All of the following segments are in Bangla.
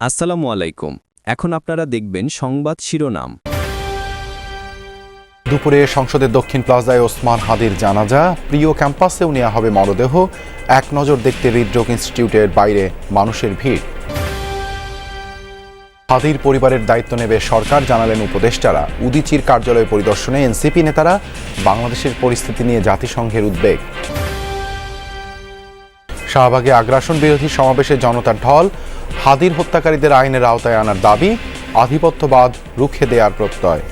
আসসালামু আলাইকুম। এখন আপনারা দেখবেন সংবাদ শিরোনাম। দুপুরে সংসদের দক্ষিণ প্লাজায় ওসমান হাদির জানাজা, প্রিয় ক্যাম্পাসেও নেওয়া হবে মরদেহ। এক নজর দেখতে হৃদরোগ ইনস্টিটিউটের বাইরে মানুষের ভিড়। হাদির পরিবারের দায়িত্ব নেবে সরকার, জানালেন উপদেষ্টারা। উদীচীর কার্যালয় পরিদর্শনে এনসিপি নেতারা। বাংলাদেশের পরিস্থিতি নিয়ে জাতিসংঘের উদ্বেগ। শাহবাগে আগ্রাসন বিরোধী সমাবেশে জনতার ঢল। হাদির হত্যাকারীদের আইনের আওতায় আনার দাবি, আধিপত্যবাদ রুখে দেওয়ার প্রত্যয়।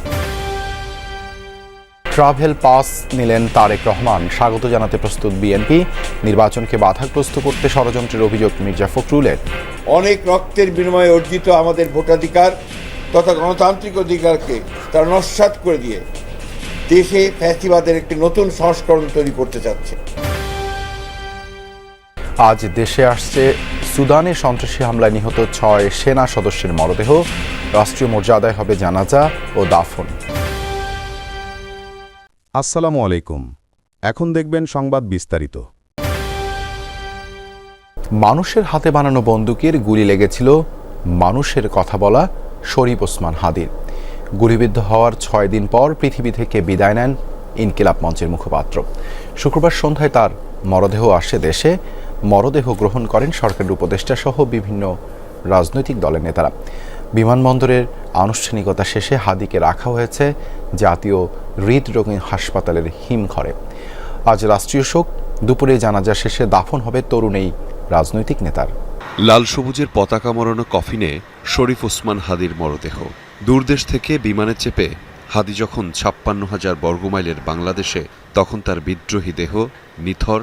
ট্রাভেল পাস নিলেন তারেক রহমান, স্বাগত জানাতে প্রস্তুত বিএনপি। নির্বাচনকে বাধাগ্রস্ত করতে ষড়যন্ত্রের অভিযোগ মির্জা ফখরুলের। অনেক রক্তের বিনিময়ে অর্জিত আমাদের ভোটাধিকার তথা গণতান্ত্রিক অধিকারকে তারা নস্যাৎ করে দিয়ে দেশে ফ্যাসিবাদের একটি নতুন সংস্করণ তৈরি করতে চাচ্ছে। আজ দেশে আসছে সুদানে সন্ত্রাসী হামলায় নিহত 6 সেনা সদস্যের মরদেহ। রাষ্ট্রীয় মর্যাদায় হবে জানাজা ও দাফন। আসসালামু আলাইকুম। এখন দেখবেন সংবাদ বিস্তারিত। মানুষের হাতে বানানো বন্দুকের গুলি লেগেছিল মানুষের কথা বলা শরীফ ওসমান হাদির। গুলিবিদ্ধ হওয়ার 6 দিন পর পৃথিবী থেকে বিদায় নেন ইনকিলাব মঞ্চের মুখপাত্র। শুক্রবার সন্ধ্যায় তার মরদেহ আসে দেশে। মরদেহ গ্রহণ করেন সরকারের উপদেষ্টা সহ বিভিন্ন রাজনৈতিক দলের নেতারা। বিমানবন্দরের আনুষ্ঠানিকতা শেষে হাদিকে রাখা হয়েছে জাতীয় হৃদরোগ হাসপাতালের হিমঘরে। আজ রাষ্ট্রীয় শোক, দুপুরে জানাজা শেষে দাফন হবে তরুণ এই রাজনৈতিক নেতার। লাল সবুজের পতাকা মরানো কফিনে শরীফ ওসমান হাদির মরদেহ। দূরদেশ থেকে বিমানে চেপে হাদি যখন 56,000 বর্গমাইলের বাংলাদেশে, তখন তার বিদ্রোহী দেহ নিথর,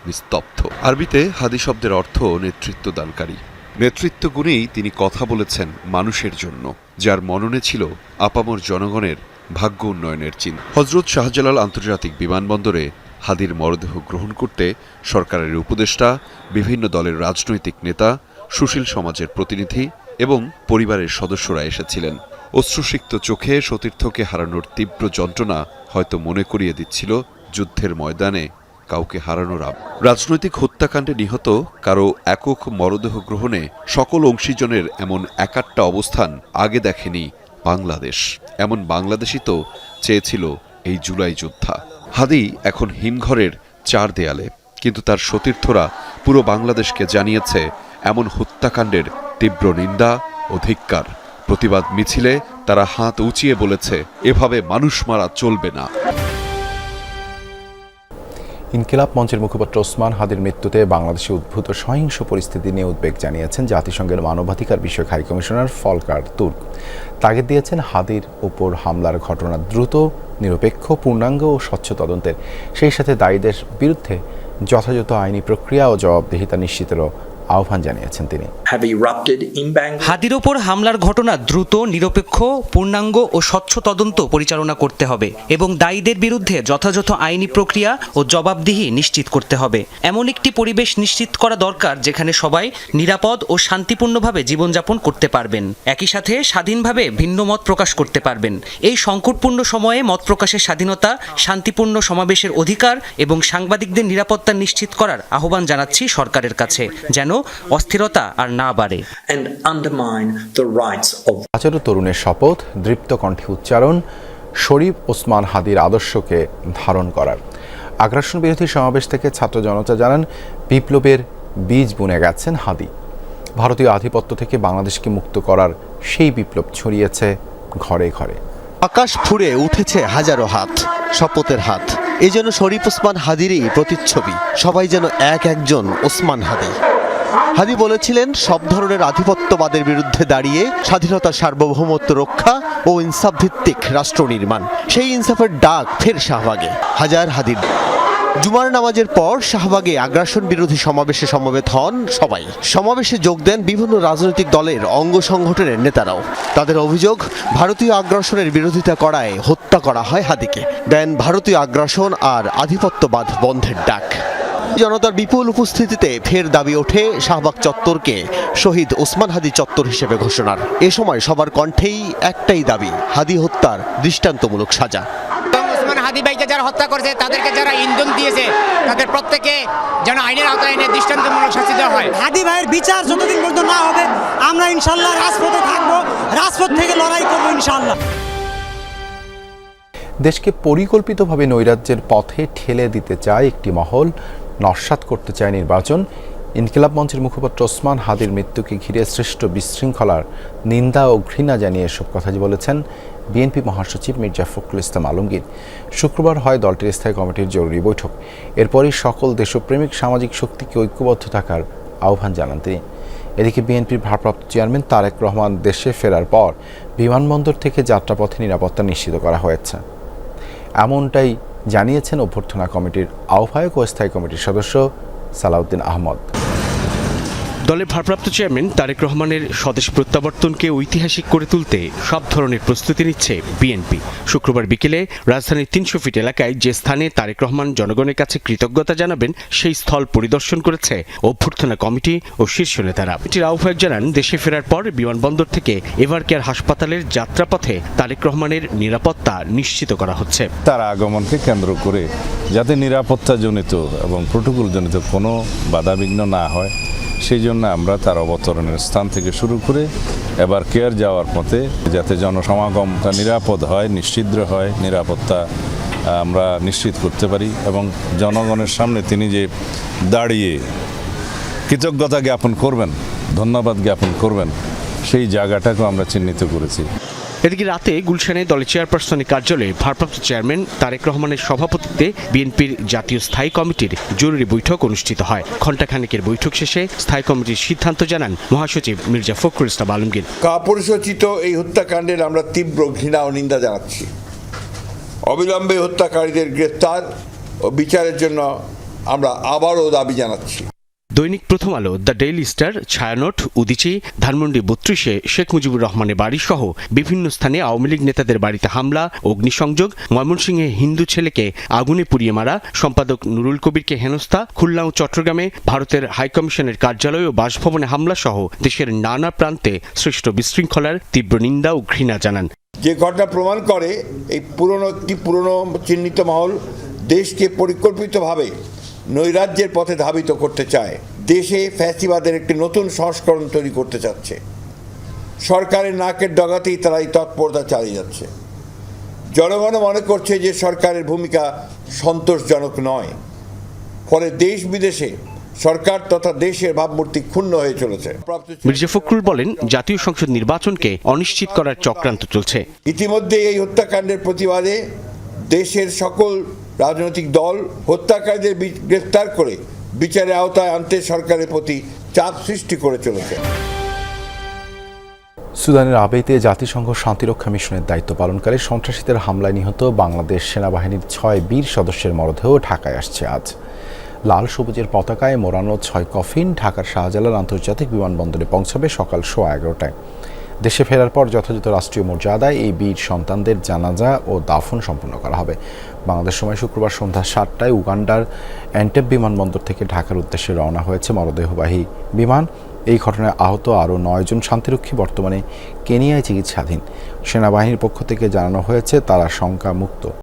নিস্তব্ধ। আরবিতে হাদি শব্দের অর্থ নেতৃত্ব দানকারী। নেতৃত্ব গুণেই তিনি কথা বলেছেন মানুষের জন্য, যার মননে ছিল আপামর জনগণের ভাগ্য উন্নয়নের চিন্তা। হজরত শাহজালাল আন্তর্জাতিক বিমানবন্দরে হাদির মরদেহ গ্রহণ করতে সরকারের উপদেষ্টা, বিভিন্ন দলের রাজনৈতিক নেতা, সুশীল সমাজের প্রতিনিধি এবং পরিবারের সদস্যরা এসেছিলেন। অশ্রুসিক্ত চোখে সতীর্থকে হারানোর তীব্র যন্ত্রণা হয়তো মনে করিয়ে দিচ্ছিল যুদ্ধের ময়দানে কাউকে হারানোর রাজনৈতিক হত্যাকাণ্ডে নিহত কারো একক মরদেহ গ্রহণে সকল অংশীজনের এমন একাট্টা অবস্থান আগে দেখেনি বাংলাদেশ। এমন বাংলাদেশই তো চেয়েছিল এই জুলাই যোদ্ধা। হাদি এখন হিমঘরের 4 দেয়ালে, কিন্তু তার সতীর্থরা পুরো বাংলাদেশকে জানিয়েছে এমন হত্যাকাণ্ডের তীব্র নিন্দা ও ধিক্কার। প্রতিবাদ মিছিলে তারা হাত উঁচিয়ে বলেছে, এভাবে মানুষ মারা চলবে না। ইনকিলাব মঞ্চের মুখপাত্র ওসমান হাদির মৃত্যুতে বাংলাদেশে উদ্ভূত সহিংস পরিস্থিতি নিয়ে উদ্বেগ জানিয়েছেন জাতিসংঘের মানবাধিকার বিষয়ক হাই কমিশনার ফলকার তুর্ক। তাগিদ দিয়েছেন হাদির উপর হামলার ঘটনা দ্রুত, নিরপেক্ষ, পূর্ণাঙ্গ ও স্বচ্ছ তদন্তের, সেই সাথে দায়ীদের বিরুদ্ধে যথাযথ আইনি প্রক্রিয়া ও জবাবদিহিতা নিশ্চিতেরও আহ্বান জানিয়েছেন তিনি। হাদির ওপর হামলার ঘটনা দ্রুত, নিরপেক্ষ, পূর্ণাঙ্গ ও স্বচ্ছ তদন্ত পরিচালনা করতে হবে এবং দায়ীদের বিরুদ্ধে যথাযথ আইনি প্রক্রিয়া ও জবাবদিহি নিশ্চিত করতে হবে। এমন একটি পরিবেশ নিশ্চিত করা দরকার যেখানে সবাই নিরাপদ ও শান্তিপূর্ণভাবে জীবনযাপন করতে পারবেন, একই সাথে স্বাধীনভাবে ভিন্ন মত প্রকাশ করতে পারবেন। এই সংকটপূর্ণ সময়ে মত প্রকাশের স্বাধীনতা, শান্তিপূর্ণ সমাবেশের অধিকার এবং সাংবাদিকদের নিরাপত্তা নিশ্চিত করার আহ্বান জানাচ্ছি সরকারের কাছে, যেন অস্থিরতা আর না বাড়ে। হাজারো তরুণের শপথ, দৃপ্ত কণ্ঠে উচ্চারণ, শরীফ ওসমান হাদির আদর্শকে ধারণ করার। আগ্রাসন বিরোধী সমাবেশ থেকে ছাত্র জনতা জানান, বিপ্লবের বীজ বুনে গেছেন হাদি। ভারতীয় আধিপত্য থেকে বাংলাদেশকে মুক্ত করার সেই বিপ্লব ছড়িয়েছে ঘরে ঘরে। আকাশ ফুঁড়ে উঠেছে হাজারো হাত, শপথের হাত। এই যেন শরীফ ওসমান হাদিরই প্রতিচ্ছবি। সবাই যেন একজন ওসমান হাদি। হাদি বলেছিলেন, সব ধরনের আধিপত্যবাদের বিরুদ্ধে দাঁড়িয়ে স্বাধীনতার সার্বভৌমত্ব রক্ষা ও ইনসাফ ভিত্তিক রাষ্ট্র নির্মাণ। সেই ইনসাফের ডাক ফের শাহবাগে হাজার হাদির। জুমার নামাজের পর শাহবাগে আগ্রাসন বিরোধী সমাবেশে সমবেত হন সবাই। সমাবেশে যোগ দেন বিভিন্ন রাজনৈতিক দলের অঙ্গ সংগঠনের নেতারাও। তাদের অভিযোগ, ভারতীয় আগ্রাসনের বিরোধিতা করায় হত্যা করা হয় হাদিকে। দেন ভারতীয় আগ্রাসন আর আধিপত্যবাদ বন্ধের ডাক। জনতার বিপুল উপস্থিতিতে ফের দাবি ওঠে শাহবাগ চত্বরকে শহীদ ওসমান হাদি চত্বর হিসেবে ঘোষণার। এ সময় সবার কণ্ঠেই একটাই দাবি, হাদি হত্যার দৃষ্টান্তমূলক সাজা। হাদি ভাইকে যারা হত্যা করেছে, তাদেরকে যারা ইন্ধন দিয়েছে, তাদের প্রত্যেকে যেন আইনের আওতায় এনে দৃষ্টান্তমূলক শাস্তি দেওয়া হয়। হাদি ভাইয়ের বিচার যতদিন পর্যন্ত না হবে, আমরা ইনশাল্লাহ রাজপথে থাকবো, রাজপথ থেকে লড়াই করবো ইনশাল্লাহ। দেশকে পরিকল্পিতভাবে নৈরাজ্যের পথে ঠেলে দিতে চায় একটি মহল, নস্যাৎ করতে চায় নির্বাচন। ইনকিলাব মঞ্চের মুখপাত্র ওসমান হাদির মৃত্যুকে ঘিরে সৃষ্ট বিশৃঙ্খলার নিন্দা ও ঘৃণা জানিয়ে এসব কথা বলেছেন বিএনপি মহাসচিব মির্জা ফখরুল ইসলাম আলমগীর। শুক্রবার হয় দলটির স্থায়ী কমিটির জরুরি বৈঠক। এরপরই সকল দেশপ্রেমিক সামাজিক শক্তিকে ঐক্যবদ্ধ থাকার আহ্বান জানান তিনি। এদিকে বিএনপির ভারপ্রাপ্ত চেয়ারম্যান তারেক রহমান দেশে ফেরার পর বিমানবন্দর থেকে যাত্রাপথে নিরাপত্তা নিশ্চিত করা হয়েছে, এমনটাই জানিয়েছেন অভ্যর্থনা কমিটির আহ্বায়ক ও স্থায়ী কমিটির সদস্য সালাউদ্দিন আহমদ। দলের ভারপ্রাপ্ত চেয়ারম্যান তারেক রহমানের স্বদেশ প্রত্যাবর্তনকে ঐতিহাসিক করে তুলতে সব ধরনের প্রস্তুতি নিচ্ছে বিএনপি। শুক্রবার বিকেলে রাজধানীর ৩০০ ফিট এলাকায় যে স্থানে তারেক রহমান জনগণের কাছে কৃতজ্ঞতা জানাবেন, সেই স্থল পরিদর্শন করেছে অভ্যর্থনা কমিটি ও শীর্ষ নেতারা। এটির আহ্বায়ক জানান, দেশে ফেরার পর বিমানবন্দর থেকে এভারকেয়ার হাসপাতালের যাত্রাপথে তারেক রহমানের নিরাপত্তা নিশ্চিত করা হচ্ছে। তার আগমনকে কেন্দ্র করে যাতে নিরাপত্তাজনিত এবং প্রোটোকলজনিত কোনো বাধাবিঘ্ন না হয়, সেই জন্য আমরা তার অবতরণের স্থান থেকে শুরু করে এবার কেয়ার যাওয়ার পথে যাতে জনসমাগমটা নিরাপদ হয়, নিশ্চিদ্র হয়, নিরাপত্তা আমরা নিশ্চিত করতে পারি এবং জনগণের সামনে তিনি যে দাঁড়িয়ে কৃতজ্ঞতা জ্ঞাপন করবেন, ধন্যবাদ জ্ঞাপন করবেন, সেই জায়গাটাকেও আমরা চিহ্নিত করেছি। এদিকে রাতে গুলশানে দলের চেয়ারপারসনের কার্যালয়ে ভারপ্রাপ্ত চেয়ারম্যান তারেক রহমানের সভাপতিত্বে বিএনপির জাতীয় স্থায়ী কমিটির জরুরি বৈঠক অনুষ্ঠিত হয়। ঘণ্টাখানেকের বৈঠক শেষে স্থায়ী কমিটির সিদ্ধান্ত জানান মহাসচিব মির্জা ফখরুল ইসলাম আলমগীর। কাপুরুষোচিত এই হত্যাকাণ্ডের আমরা তীব্র ঘৃণা ও নিন্দা জানাচ্ছি। অবিলম্বে হত্যাকারীদের গ্রেফতার ও বিচারের জন্য আমরা আবারও দাবি জানাচ্ছি। দৈনিক Prothom Alo, the daily star, Chhayanaut, Udichi, Dhanmondi ৩২-এ শেখ মুজিবুর রহমানের বাড়ি সহ বিভিন্ন স্থানে আওয়ামী লীগ নেতাদের বাড়িতে হামলা, অগ্নিসংযোগ, ময়মনসিংহে হিন্দু ছেলেকে আগুনে পুড়িয়ে মারা, সম্পাদক নুরুল কবিরকে হেনস্থা, খুলনা ও চট্টগ্রামে ভারতের হাইকমিশনের কার্যালয় ও বাসভবনে হামলা সহ দেশের নানা প্রান্তে সৃষ্ট বিশৃঙ্খলার তীব্র নিন্দা ও ঘৃণা জানান। যে ঘটনা প্রমাণ করে এই পুরনো চিহ্নিত মহল দেশকে পরিকল্পিতভাবে নৈরাজ্যের পথে ধাবিত করতে চায়, দেশে ফ্যাসিবাদের একটি নতুন সংস্করণ তৈরি করতে চাচ্ছে। সরকারের নাকের ডগাতেই তারা এই তৎপরতা চালিয়ে যাচ্ছে। জনগণ মনে করছে যে সরকারের ভূমিকা সন্তোষজনক নয়, ফলে দেশ বিদেশে সরকার তথা দেশের ভাবমূর্তি ক্ষুণ্ণ হয়ে চলেছে। মির্জা ফখরুল বলেন, জাতীয় সংসদ নির্বাচনকে অনিশ্চিত করার চক্রান্ত চলছে। ইতিমধ্যে এই হত্যাকাণ্ডের প্রতিবাদে দেশের সকল রাজনৈতিক দল হত্যাকারীদের গ্রেফতার করে বিচারের আওতায় আনতে সরকারের প্রতি চাপ সৃষ্টি করে চলেছে। সুদানের আবেইতে জাতিসংঘ শান্তিরক্ষা মিশনের দায়িত্ব পালনকারী সন্ত্রাসীদের হামলায় নিহত বাংলাদেশ সেনাবাহিনীর ৬ বীর সদস্যের মরদেহ ঢাকায় আসছে আজ। লাল সবুজের পতাকায় মোড়ানো ৬ কফিন ঢাকার শাহজালাল আন্তর্জাতিক বিমানবন্দরে পৌঁছাবে সকাল 11:15টায়। দেশে ফেরার পর যথাযথ রাষ্ট্রীয় মর্যাদায় এই বীর সন্তানদের জানাজা ও দাফন সম্পন্ন করা হবে। বাংলাদেশ সময় শুক্রবার সন্ধ্যা 7টায় উগান্ডার এন্টেব বিমানবন্দর থেকে ঢাকার উদ্দেশ্যে রওনা হয়েছে মরদেহবাহী বিমান। এই ঘটনায় আহত আরও 9 জন শান্তিরক্ষী বর্তমানে কেনিয়ায় চিকিৎসাধীন। সেনাবাহিনীর পক্ষ থেকে জানানো হয়েছে তারা শঙ্কামুক্ত।